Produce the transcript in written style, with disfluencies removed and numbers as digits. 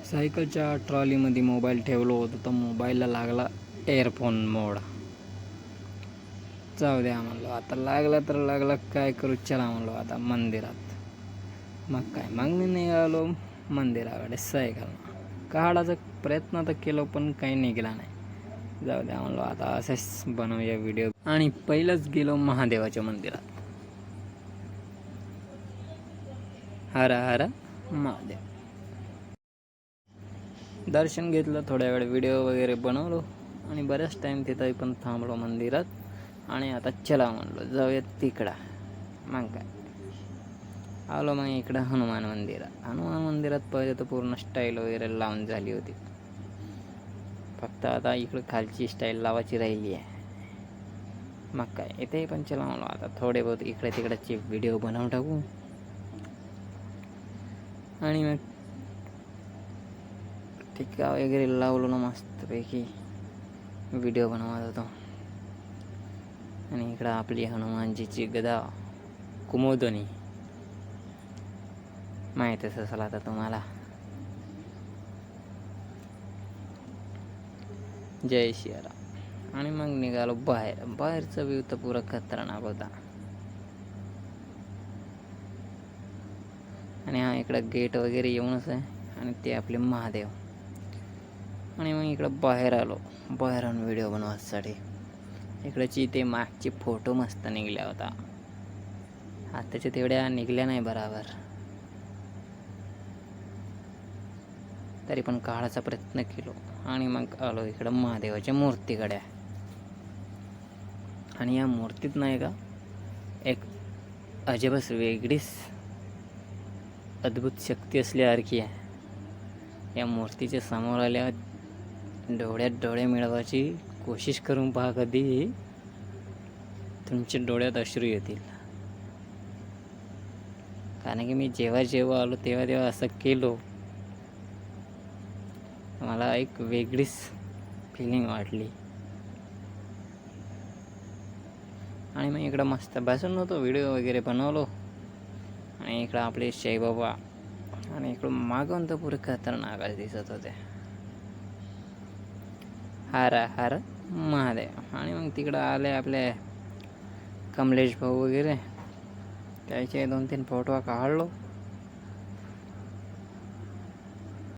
सायकलच्या ट्रॉलीमध्ये मोबाईल ठेवलो होतो तर मोबाईलला लागला एअरफोन मोड. जाऊ द्या म्हणलो, आता लागला तर लागला, काय करू, चला म्हणलो आता मंदिरात. मग मी निघालो मंदिराकडे सायकल काढायचा प्रयत्न तर केलो पण काही निघाला नाही. जाऊ द्या म्हणलो, आता असेच बनवूया व्हिडिओ. आणि पहिलंच गेलो महादेवाच्या मंदिरात. हर हर महादेव. दर्शन घेतलं, थोड्या वेळ व्हिडिओ वगैरे बनवलो आणि बऱ्याच टाईम तिथं पण थांबलो मंदिरात. आणि आता चला म्हणलो जाऊया तिकडं. मग काय आलो मग इकडं हनुमान मंदिरात पहिले तर पूर्ण स्टाईल वगैरे लावून झाली होती. फक्त आता इकडं खालची स्टाईल लावायची राहिली आहे. मग काय इथे पण चला म्हणलो, आता थोडे बहुत इकडे तिकडचे व्हिडिओ बनवून टाकू. आणि मग टिक्का वगैरे लावलो ना मस्तपैकी व्हिडिओ बनवत होतो. आणि इकडं आपली हनुमानजीची गदा कुमोदनी माहीतच असेल आता तुम्हाला. जय श्रीराम. आणि मग निघालो बाहेरचा व्ह्यू तर पुरा खतरनाक होता. आणि हा इकडं गेट वगैरे येऊनच आहे आणि ते आपले महादेव. आणि मग इकडं बाहेर आलो, बाहेरून व्हिडिओ बनवायसाठी. इकडची ते मागचे फोटो मस्त निघल्या होता. आताच्या तेवढ्या निघल्या नाही बराबर, तरी पण काढायचा प्रयत्न केलो. आणि मग आलो इकडं महादेवाच्या मूर्तीकडे. आणि या मूर्तीत नाही का एक अजबच वेगळीच अद्भुत शक्ती असल्यासारखी आहे. या मूर्तीच्या समोर आल्या डोळ्यात डोळे मिळवायची कोशिश करून पहा, कधी तुमच्या डोळ्यात अश्रू येतील. कारण की मी जेव्हा आलो तेव्हा असं केलो, मला एक वेगळीच फिलिंग वाटली. आणि मग इकडं मस्त बसून होतो, व्हिडिओ वगैरे बनवलो. आणि इकडं आपले साईबाबा आणि इकडं मागून तर पुरे खतरनाक दिसत होते. हर हर महादेव. आणि मग तिकडं आले आपले कमलेश भाऊ वगैरे, त्याचे 2-3 फोटो काढलो.